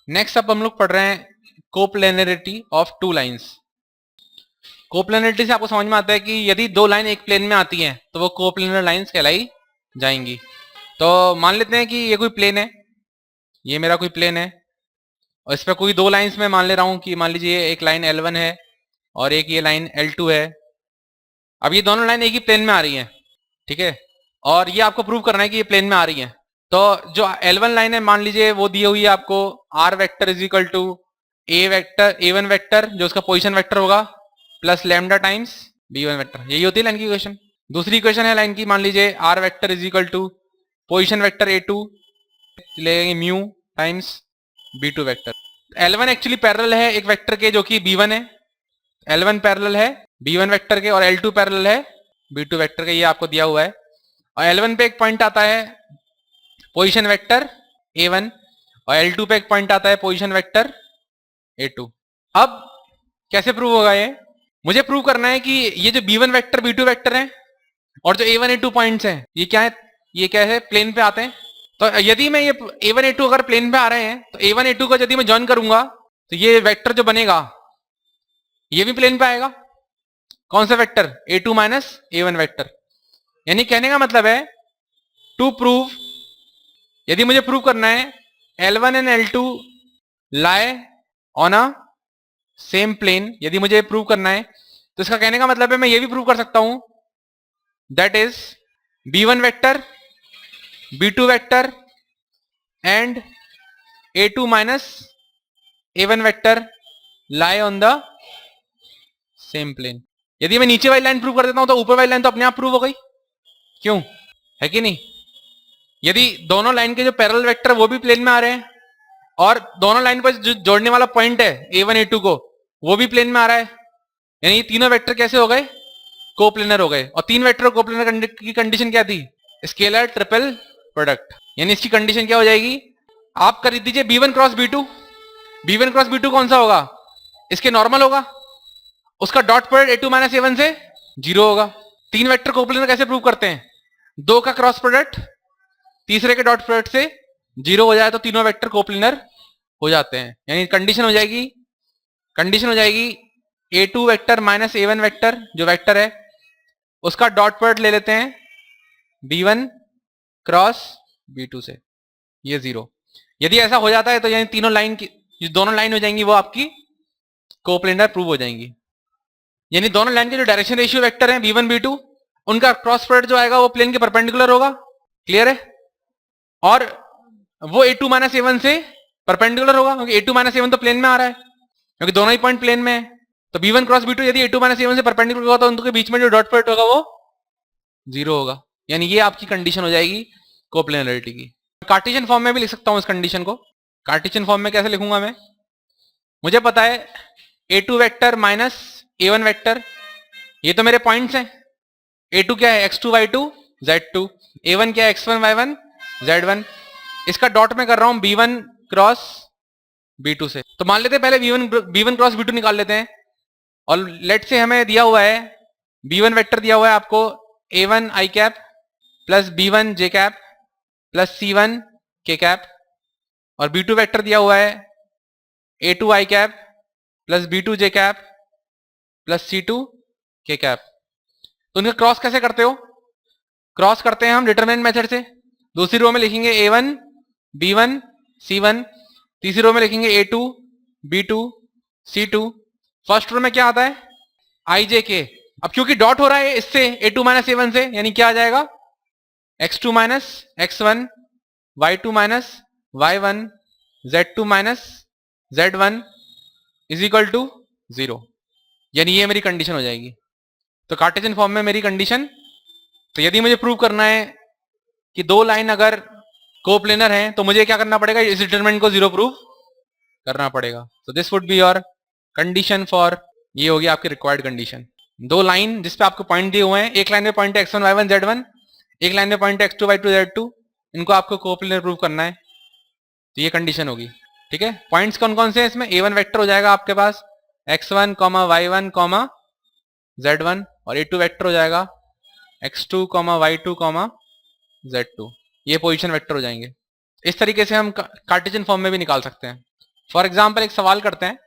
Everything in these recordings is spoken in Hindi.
नेक्स्ट अब हम लोग पढ़ रहे हैं coplanarity of two lines. Coplanarity से आपको समझ में आता है कि यदि दो लाइन एक प्लेन में आती हैं तो वो कोप्लेनर लाइंस कहलाई जाएंगी। तो मान लेते हैं कि ये कोई प्लेन है, ये मेरा कोई प्लेन है और इस पर कोई दो लाइंस में मान ले रहा हूं कि मान लीजिए एक लाइन L1 है और एक ये लाइन L2 है। अब ये दोनों लाइन एक ही प्लेन में आ रही हैं, ठीक है, और ये आपको प्रूव करना है कि ये प्लेन में आ रही हैं। तो जो L1 लाइन है मान लीजिए वो दी हुई है आपको R vector is equal to A vector A1 vector जो उसका पोजीशन वेक्टर होगा plus lambda times B1 vector. यही होती है लाइन की इक्वेशन। दूसरी इक्वेशन है लाइन की, मान लीजिए R vector is equal to position vector A2 लेंगे mu times B2 vector. L1 actually parallel है एक वेक्टर के जो कि B1 है, L1 पैरेलल है B1 वेक्टर के और L2 पैरेलल है B2 वेक्टर के, ये आपको दिया हुआ है। और L1 पे एक पॉइंट आता है पोजीशन वेक्टर A1 और L2 पे एक पॉइंट आता है पोजीशन वेक्टर A2। अब कैसे प्रूव होगा ये? मुझे प्रूव करना है कि ये जो B1 वेक्टर B2 वेक्टर है और जो A1 A2 पॉइंट्स हैं ये क्या है, ये क्या है, प्लेन पे आते हैं। तो यदि मैं ये A1 A2 अगर प्लेन पे आ रहे हैं तो A1 A2 को यदि मैं ज्वाइन करूंगा तो ये वेक्टर जो बनेगा ये भी प्लेन पे आएगा। कौन सा vector? A2 minus A1 vector. यानी कहने का मतलब है टू प्रूव, यदि मुझे प्रूव करना है L1 and L2 lie on a same plane, यदि मुझे प्रूव करना है तो इसका कहने का मतलब है मैं ये भी प्रूव कर सकता हूं that is B1 vector B2 vector and A2 minus A1 vector lie on the same plane. यदि मैं नीचे वाली लाइन प्रूव कर देता हूं तो ऊपर वाली लाइन तो अपने आप प्रूव हो गई, क्यों, है कि नहीं? यदि दोनों लाइन के जो पैरेलल वेक्टर वो भी प्लेन में आ रहे हैं और दोनों लाइन पर जो जोड़ने वाला पॉइंट है A1 A2 को वो भी प्लेन में आ रहा है, यानी तीनों वेक्टर कैसे हो गए? कोप्लेनर हो गए। और तीन वेक्टर कोप्लेनर की कंडीशन क्या थी? Scalar triple product. यानी इसकी कंडीशन क्या हो जाएगी? आप कर दीजिए B1 cross B2। B1 cross B2 कौन सा होगा? इसके नॉर्मल होगा, उसका dot product A2 minus A1 से 0 होगा। तीन वेक्टर कोप्लेनर कैसे प्रूव करते हैं? दो का क्रॉस प्रोडक्ट तीसरे के डॉट प्रोडक्ट से 0 हो जाए तो तीनों वेक्टर कोप्लेनर हो जाते हैं। यानी कंडीशन हो जाएगी A2 vector minus A1 vector जो वेक्टर है उसका डॉट प्रोडक्ट ले लेते हैं B1 क्रॉस B2 से, ये 0। यदि ऐसा हो जाता है तो यानी तीनों लाइन की जो दोनों लाइन हो जाएंगी वो आपकी कोप्लेनर प्रूव हो जाएंगी। यानी दोनों लाइन के जो डायरेक्शन रेशियो वेक्टर हैं B1 B2 उनका क्रॉस प्रोडक्ट जो आएगा वो प्लेन के परपेंडिकुलर होगा। क्लियर है? और वो A2 माइनस A1 से परपेंडिकुलर होगा क्योंकि A2 माइनस A1 तो प्लेन में आ रहा है, क्योंकि दोनों ही पॉइंट प्लेन में है। तो B1 क्रॉस B2 यदि A2 माइनस A1 से परपेंडिकुलर होगा तो उनके बीच में जो डॉट प्रोडक्ट होगा वो 0 होगा। यानी ये आपकी कंडीशन हो जाएगी कोप्लेनरिटी की। कार्टेशियन फॉर्म में भी लिख सकता हूं इस कंडीशन को। कार्टेशियन फॉर्म में कैसे लिखूंगा मैं? मुझे पता है A2 vector minus A1 vector, ये तो मेरे पॉइंट्स हैं। A2 क्या है? x2 y2 z2। A1 क्या है? x1 y1 z1। इसका डॉट में कर रहा हूं B1 क्रॉस B2 से। तो मान लेते हैं पहले B1 क्रॉस B2 निकाल लेते हैं। और लेट से हमें दिया हुआ है B1 वेक्टर दिया हुआ है आपको A1 i cap plus B1 j cap plus C1 k cap, और B2 वेक्टर दिया हुआ है A2 i cap plus B2 j cap plus C2 k cap. तो उनका क्रॉस कैसे करते हो? क्रॉस करते हैं हम डिटरमिनेंट मेथड से। दूसरी रो में लिखेंगे A1 B1 C1, तीसरी रो में लिखेंगे A2 B2 C2। First row में क्या आता है? i j k। अब क्योंकि डॉट हो रहा है इससे A2 माइनस A1 से, यानी क्या आ जाएगा? x2 minus x1 y2 minus y1 z2 minus z1 is equal to 0। यानी ये मेरी कंडीशन हो जाएगी। तो कार्टेशियन फॉर्म में मेरी कंडीशन। तो यदि मुझे प्रूव करना है कि दो लाइन अगर कोप्लेनर हैं तो मुझे क्या करना पड़ेगा? इस डिटरमिनेंट को 0 प्रूव करना पड़ेगा। तो this would be your condition for, ये होगी आपकी रिक्वायर्ड कंडीशन। दो लाइन जिसपे आपको पॉइंट दिए हुए हैं, एक लाइन में पॉइंट है x1 y1 z1, एक लाइन में पॉइंट है x2 y2 z2, इनको आपको कोप्लेनर प्रूव करना है। तो ये कंडीशन होगी, ठीक है। पॉइंट्स कौन कौन से हैं इसमें? A1 वेक्टर हो जाएगा आपके पास x1 y1 z1, और A2 वेक्टर हो जाएगा x2 y2 z2। ये पोजीशन वेक्टर हो जाएंगे। इस तरीके से हम कार्टेशियन फॉर्म में भी निकाल सकते हैं। फॉर एग्जाम्पल एक सवाल करते हैं,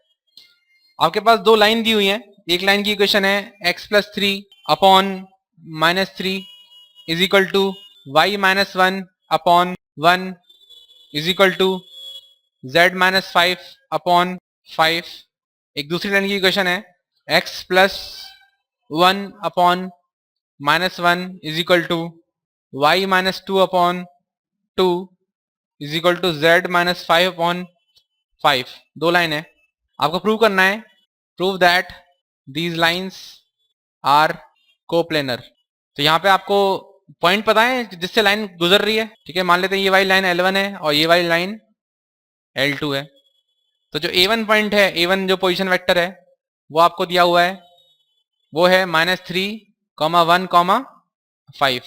आपके पास दो लाइन दी हुई है, एक लाइन की इक्वेशन है x+3 upon -3 is equal to y-1 upon 1 is equal to z-5 upon 5। एक दूसरी लाइन की इक्वेशन है x+1 upon -1 is equal to y-2 upon 2 is equal to z-5 upon 5। दो लाइन है, आपको प्रूव करना है, prove that these lines are coplanar. तो यहाँ पे आपको पॉइंट पता है जिससे लाइन गुजर रही है, ठीक है। मान लेते हैं ये वाली लाइन L1 है और ये वाली लाइन L2 है। तो जो A1 पॉइंट है, A1 जो पोजीशन वेक्टर है वो आपको दिया हुआ है, वो है -3, 1, 5।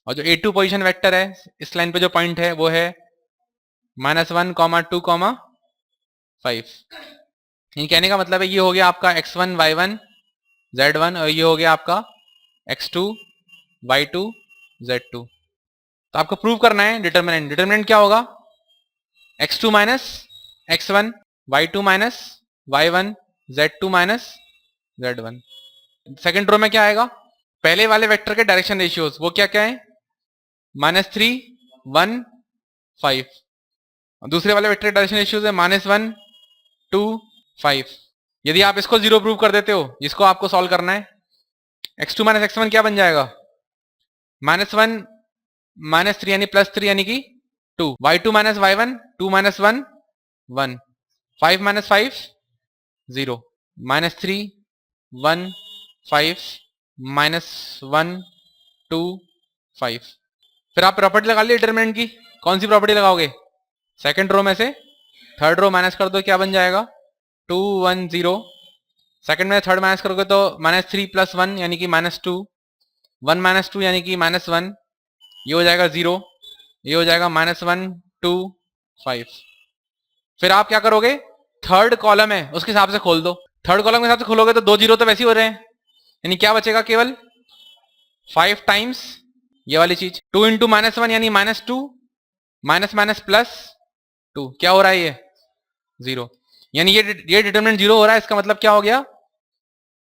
और जो A2 पोजीशन वेक्टर है इस लाइन पे जो पॉइंट है वो है -1, 2, 5। ये कहने का मतलब है ये हो गया आपका x1 y1 z1 और ये हो गया आपका x2 y2 z2। तो आपको प्रूव करना है डिटर्मिनेंट। डिटर्मिनेंट क्या होगा? x2 minus x1 y2 minus y1 z2 minus z1। Second row में क्या आएगा? पहले वाले वेक्टर के डायरेक्शन रेशियोज वो क्या क्या है? -3, 1, 5। दूसरे वाले वेक्टर के डायरेक्शन रेशियोज है -1, 2, 5। यदि आप इसको 0 प्रूव कर देते हो, जिसको आपको सॉल्व करना है, x2 माइनस x1 क्या बन जाएगा? -1 -3 यानी +3 यानी कि 2, y2 minus y1 2 minus 1 1, 5 minus 5 0, -3 1 5 -1 2 5। फिर आप प्रॉपर्टी लगा ली डिटरमिनेंट की। कौन सी प्रॉपर्टी लगाओगे? सेकंड रो में से थर्ड रो माइनस कर दो, क्या बन जाएगा? 2 1 0। सेकंड में थर्ड माइनस करोगे तो -3 + 1 यानी कि -2, 1 - 2 यानी कि -1, ये हो जाएगा 0, ये हो जाएगा -1 2 5। फिर आप क्या करोगे? थर्ड कॉलम है उसके हिसाब से खोल दो। थर्ड कॉलम के हिसाब से खोलोगे तो 2 0 तो वैसे ही हो रहे हैं, यानी क्या बचेगा? केवल 5 टाइम्स ये वाली चीज। 2 × -1 यानी -2, माइनस प्लस 2, क्या हो रहा है? ये 0, यानी ये डिटरमिनेंट 0 हो रहा है। इसका मतलब क्या हो गया?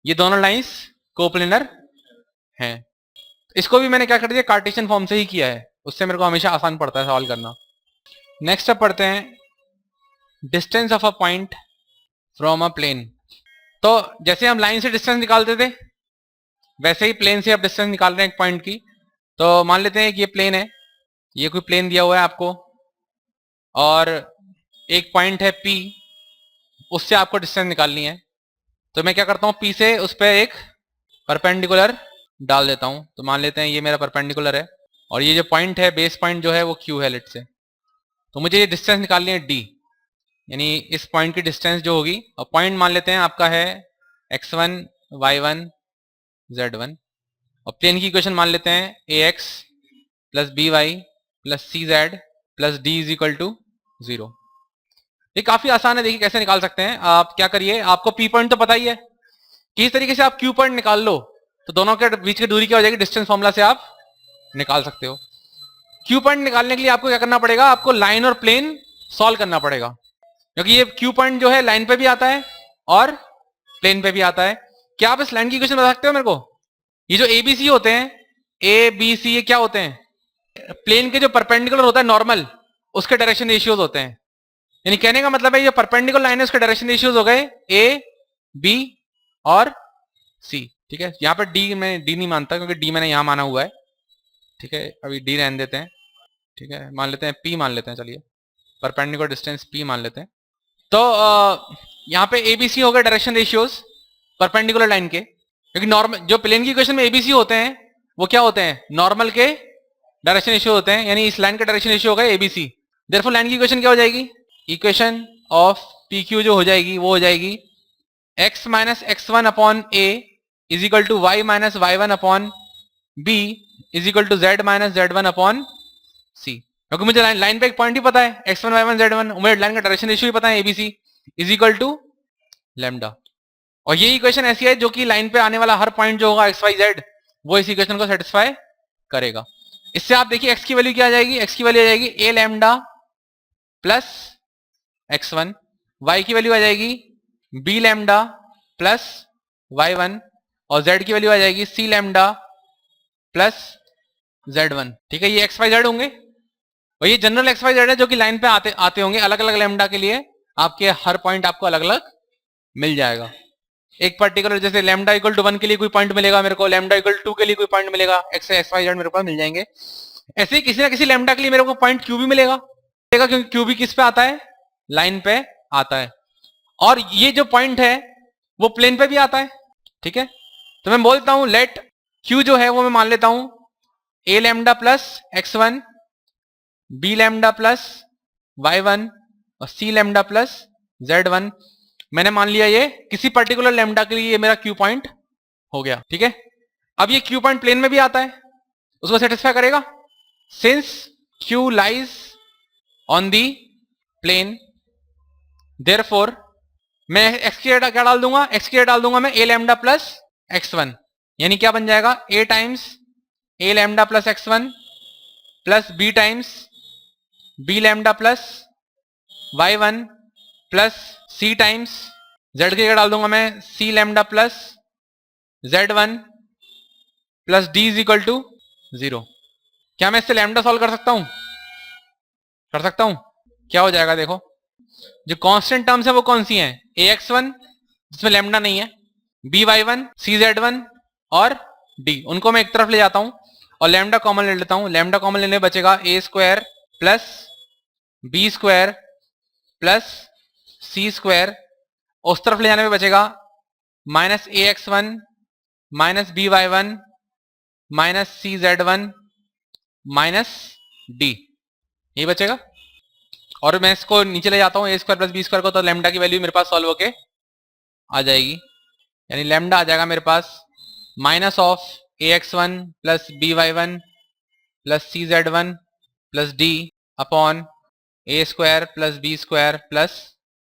ये दोनों लाइंस कोप्लेनर हैं। इसको भी मैंने क्या कर दिया? कार्टेशियन फॉर्म से ही किया है, उससे मेरे को हमेशा आसान पड़ता है सवाल करना। नेक्स्ट अब पढ़ते हैं distance of a point from a plane. तो जैसे हम लाइन से डिस्टेंस निकालते थे वैसे ही प्लेन से अब डिस्टेंस निकाल रहे हैं एक पॉइंट की। तो मान लेते हैं कि ये प्लेन है, ये कोई प्लेन दिया हुआ है आपको और एक पॉइंट है P, उससे आपको डिस्टेंस निकालनी है। तो मैं क्या करता हूँ, P से उस पर एक परपेंडिकुलर डाल देता हूँ। तो मान लेते हैं ये मेरा परपेंडिकुलर है और ये जो पॉइंट है, बेस पॉइंट जो है वो Q है लेट से। तो मुझे ये डिस्टेंस निकालनी है D, यानी इस पॉइंट की डिस्टेंस जो होगी। और पॉइंट मान लेते हैं आपका है x1 y1 z1 और प्लेन की इक्वेशन मान लेते हैं ax + by + cz + d = 0। ये काफी आसान है, देखिए कैसे निकाल सकते हैं। आप क्या करिए, आपको P पॉइंट तो पता ही है, किस तरीके से आप Q पॉइंट निकाल लो तो दोनों के बीच की दूरी क्या हो जाएगी? डिस्टेंस फॉर्मूला से आप निकाल सकते हो। Q पॉइंट निकालने के लिए आपको क्या करना पड़ेगा? आपको लाइन और प्लेन सॉल्व करना पड़ेगा, क्योंकि ये Q पॉइंट जो है लाइन पे भी आता है और प्लेन पे भी आता है। क्या आप इस लाइन की इक्वेशन बता सकते हो मेरे को? ये जो ABC होते हैं, ABC, ये क्या होते हैं? प्लेन के जो परपेंडिकुलर होता है नॉर्मल, उसके डायरेक्शन रेशियोज होते हैं। यानी कहने का मतलब है ये परपेंडिकुलर लाइन है, उसके डायरेक्शन रेशियोज हो गए A, B और C। ठीक है, यहाँ पर D मैं D नहीं मानता क्योंकि D मैंने यहाँ माना हुआ है। ठीक है, अभी D रहने देते हैं। ठीक है, मान लेते हैं P, मान लेते हैं, चलिए परपेंडिकुलर डिस्टेंस P मान लेते हैं। तो यहाँ पे ABC हो गए डायरेक्शन रेशियोज परपेंडिकुलर लाइन के, क्योंकि नॉर्मल जो प्लेन की इक्वेशन में ABC होते हैं वो क्या होते हैं? नॉर्मल के डायरेक्शन रेशियो होते हैं, यानी इस लाइन का डायरेक्शन रेशियो होगा ABC। देयरफॉर लाइन की इक्वेशन क्या हो जाएगी? इक्वेशन ऑफ PQ जो हो जाएगी वो हो जाएगी x - x1 upon A is equal to y - y1 upon B is equal to z - z1 upon C। क्योंकि मुझे लाइन पे एक पॉइंट ही पता है x1 y1 z1, मुझे लाइन का डायरेक्शन रेशियो भी पता है ABC is equal to lambda. और ये इक्वेशन ऐसी है जो कि लाइन पे आने वाला हर पॉइंट जो होगा XYZ वो इस इक्वेशन को सेटिस्फाई करेगा। इससे आप देखिए x की वैल्यू क्या आ जाएगी? x की वैल्यू आ जाएगी a lambda plus x1 y की वैल्यू आ जाएगी b लैम्डा प्लस y1 और z की वैल्यू आ जाएगी c लैम्डा प्लस z1। ठीक है, ये एक्स वाई जेड होंगे और ये जनरल एक्स वाई जेड है जो कि लाइन पे आते आते होंगे अलग अलग लैम्डा के लिए। आपके हर पॉइंट आपको अलग अलग मिल जाएगा। एक पर्टिकुलर जैसे लैम्डा इक्वल टू 1 के लिए कोई पॉइंट मिलेगा मेरे को, लैम्डा इक्वल टू 2 के लिए कोई पॉइंट मिलेगा, एक्स वाई जेड मेरे पास मिल जाएंगे। ऐसे ही किसी ना किसी लैम्डा के लिए मेरे को पॉइंट क्यू भी मिलेगा, क्योंकि क्यू भी किस पे आता है, लाइन पे आता है। और ये जो पॉइंट है वो प्लेन पे भी आता है। ठीक है, तो मैं बोलता हूं लेट क्यू जो है वो मैं मान लेता हूं A lambda plus x1, B lambda plus y1 और सी लैम्डा प्लस z1। मैंने मान लिया ये किसी पर्टिकुलर लैम्डा के लिए ये मेरा क्यू पॉइंट हो गया। ठीक है, अब ये क्यू पॉइंट प्लेन में भी आता है, उसको सेटिस्फाई करेगा। Since Q lies on the plane, therefore मैं एक्स की जगह क्या डाल दूंगा, एक्स की जगह डाल दूंगा मैं ए लैम्डा प्लस x1, यानी क्या बन जाएगा a times A lambda plus x1 plus b times b lambda plus y1 plus c times z की जगह डाल दूंगा मैं c lambda plus z1 plus d is equal to 0। क्या मैं इससे लैम्डा सॉल्व कर सकता हूं? कर सकता हूं। क्या हो जाएगा देखो, जो कांस्टेंट टर्म्स है वो कौन सी हैं, ax1 जिसमें लैम्डा नहीं है, by1 cz1 और d, उनको मैं एक तरफ ले जाता हूं और लैम्डा कॉमन ले लेता हूं। लैम्डा कॉमन लेने बचेगा a square plus b square plus c square, उस तरफ ले जाने में बचेगा minus ax1 minus by1 minus cz1 minus d, ये बचेगा। और मैं इसको नीचे ले जाता हूं a square plus b square को, तो लैम्डा की वैल्यू मेरे पास सॉल्व होके आ जाएगी, यानी लैम्डा आ जाएगा मेरे पास minus of ax1 plus by1 plus cz1 plus d upon a square plus b square plus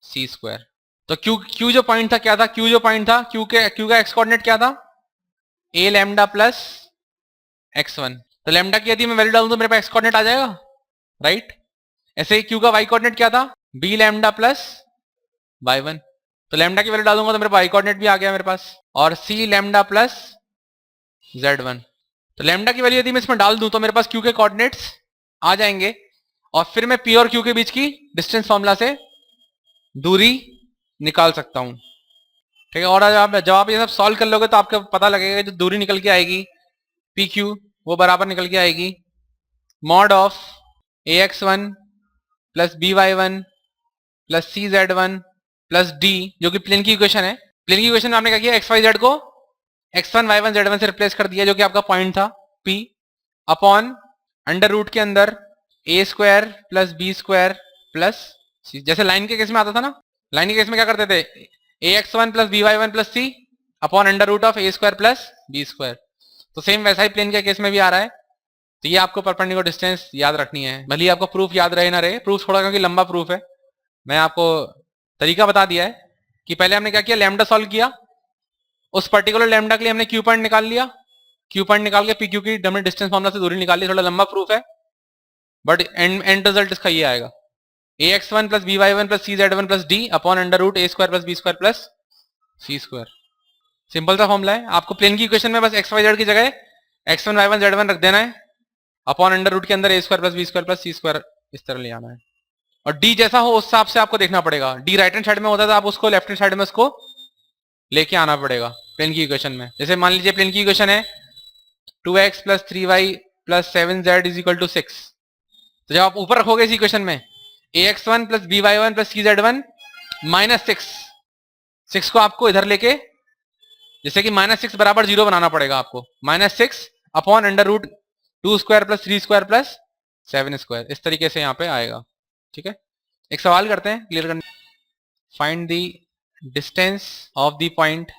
c square. तो क्यू जो पॉइंट था क्या था, क्यू जो पॉइंट था, क्यू का एक्स कोऑर्डिनेट क्या था, a लैम्डा प्लस x1। तो लैम्डा की यदि मैं वैल्यू डालूं तो मेरे पास एक्स कोऑर्डिनेट आ जाएगा, राइट। ऐसे ही क्यू का वाई कोऑर्डिनेट क्या था, b लैम्डा प्लस y1। तो लैम्डा की वैल्यू डालूंगा तो मेरे पास वाई कोऑर्डिनेट भी आ गया मेरे पास, और c लैम्डा प्लस z1। तो लैम्डा की वैल्यू यदि मैं इसमें डाल दूं तो मेरे पास क्यू के कोऑर्डिनेट्स आ जाएंगे, और फिर मैं p और q के बीच की डिस्टेंस फॉर्मूला से दूरी निकाल सकता हूं। ठीक है, और जब आप ये सब सॉल्व कर लोगे तो आपको पता लगेगा जो दूरी निकल के आएगी पी क्यू वो बराबर निकल के आएगी mod of ax1 plus by1 plus cz1 plus d, जो कि प्लेन की इक्वेशन है। प्लेन की इक्वेशन में आपने क्या किया, एक्स वाई जेड को x1 y1 z1 से रिप्लेस कर दिया, जो कि आपका पॉइंट था p, अपॉन अंडर रूट के अंदर a square plus b square plus c। जैसे लाइन के केस में आता था ना, लाइन के केस में क्या करते थे, ax1 plus by1 plus c upon under root of a square plus b square. तो सेम वैसा ही प्लेन के केस में भी आ रहा है। तो ये आपको परपेंडिकुलर डिस्टेंस याद रखनी है, भले ही आपको प्रूफ याद रहे ना रहे, प्रूफ थोड़ा क्योंकि लंबा प्रूफ है। मैं आपको तरीका बता दिया है कि पहले हमने क्या किया, लैम्डा सॉल्व किया, उस पर्टिकुलर लैम्डा के लिए हमने क्यू पॉइंट निकाल लिया, क्यू पॉइंट निकाल के पी क्यू की डबल डिस्टेंस फॉर्मूला से दूरी निकाल ली। थोड़ा लंबा प्रूफ है बट एंड रिजल्ट इसका ये आएगा, ax1 plus by1 plus cz1 plus d upon under root a square plus b square plus c square. Simple सा फॉर्मूला है। आपको प्लेन की इक्वेशन में बस एक्स वाई जेड की जगह x1 y1 z1 रख देना है, अपॉन अंडर रूट के अंदर a square plus b square plus c square इस तरह ले आना है। और d जैसा हो उस हिसाब से आपको देखना पड़ेगा, d राइट हैंड साइड में होता है तो आप उसको लेफ्ट हैंड साइड में उसको लेके आना पड़ेगा प्लेन की इक्वेशन में। जैसे मान लीजिए प्लेन की इक्वेशन है 2x plus 3y plus 7z is equal to 6, तो जब आप ऊपर रखोगे इस इक्वेशन में ax1 plus by1 plus cz1 minus 6 को आपको इधर लेके, जैसे कि माइनस 6 बराबर 0 बनाना पड़ेगा आपको, minus 6 upon under root 2 square plus 3 square plus 7 square, इस तरीके से यहाँ पे आएगा। ठीक है, एक सवाल करते हैं क्लियर करने। Find the distance of the point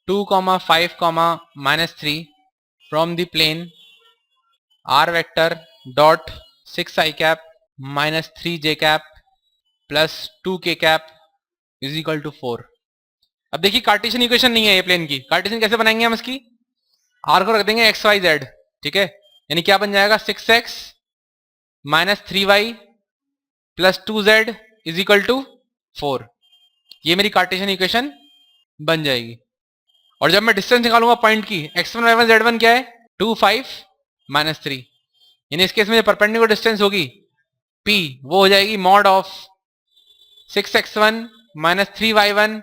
2, 5, -3 from the plane r vector dot 6i cap minus 3j cap plus 2k cap is equal to 4। अब देखिए कार्टेशियन इक्वेशन नहीं है ये प्लेन की, कार्टेशियन कैसे बनाएंगे हम इसकी, r को रख देंगे एक्स वाई जेड। ठीक है, यानी क्या बन जाएगा 6x minus 3y plus 2z is equal to 4। ये मेरी कार्टेशियन इक्वेशन बन जाएगी। और जब मैं डिस्टेंस निकालूंगा पॉइंट की, x1 y1 z1 क्या है, 2 5 -3, यानी इस केस में जो परपेंडिकुलर डिस्टेंस होगी p, वो हो जाएगी mod of 6x1 -3y1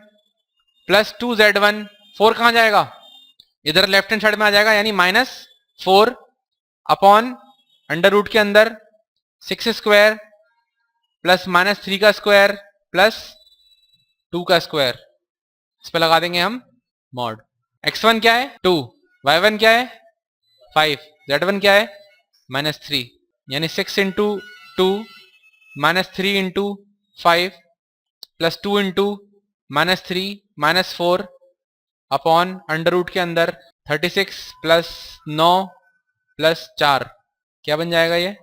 plus 2z1। 4 कहां जाएगा, इधर लेफ्ट हैंड साइड में आ जाएगा, यानी -4 अपॉन अंडर रूट के अंदर 6 स्क्वायर प्लस -3 का स्क्वायर प्लस 2 का स्क्वायर। इस पे लगा देंगे हम मॉड। x1 क्या है 2, y1 क्या है 5, z1 क्या है -3, यानी 6 into 2 -3 into 5 plus 2 into -3 -4 upon under root के अंदर 36 प्लस 9 प्लस 4 क्या बन जाएगा, ये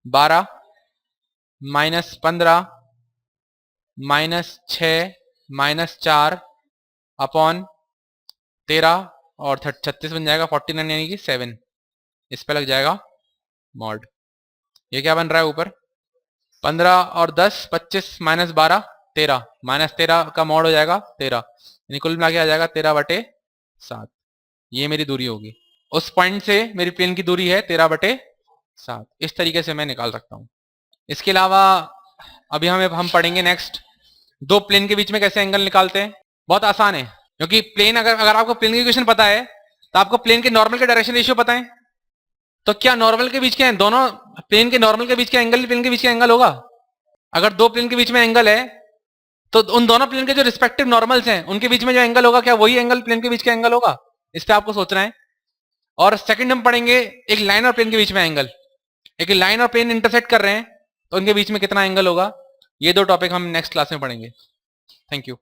12 -15 -6 -4 अपॉन 13 और 36 बन जाएगा 49, यानी कि 7। इस पे लग जाएगा मॉड। ये क्या बन रहा है ऊपर, 15 और 10 25 -12 13, -13 का मॉड हो जाएगा 13, यानी कुल मिला के आ जाएगा 13/7। ये मेरी दूरी होगी, उस पॉइंट से मेरी प्लेन की दूरी है 13/7। इस तरीके से मैं निकाल सकता हूं। इसके अलावा अभी हम पढ़ेंगे नेक्स्ट, दो प्लेन के बीच में कैसे एंगल निकालते हैं। बहुत आसान है, क्योंकि प्लेन अगर आपको प्लेन की इक्वेशन पता है तो आपको प्लेन के नॉर्मल के डायरेक्शन रेशियो पता है, तो क्या नॉर्मल के बीच के दोनों प्लेन के नॉर्मल के बीच के एंगल प्लेन के बीच के एंगल होगा। अगर दो प्लेन के बीच में एंगल है तो उन दोनों प्लेन के जो रिस्पेक्टिव नॉर्मल्स हैं उनके बीच में जो एंगल होगा, क्या वही एंगल प्लेन के बीच का एंगल होगा। इस पे आपको सोचना है। और सेकंड हम पढ़ेंगे एक लाइन और प्लेन के बीच में एंगल, एक लाइन और प्लेन इंटरसेक्ट कर रहे हैं तो उनके बीच में कितना एंगल होगा। ये दो टॉपिक हम नेक्स्ट क्लास में पढ़ेंगे। Thank you.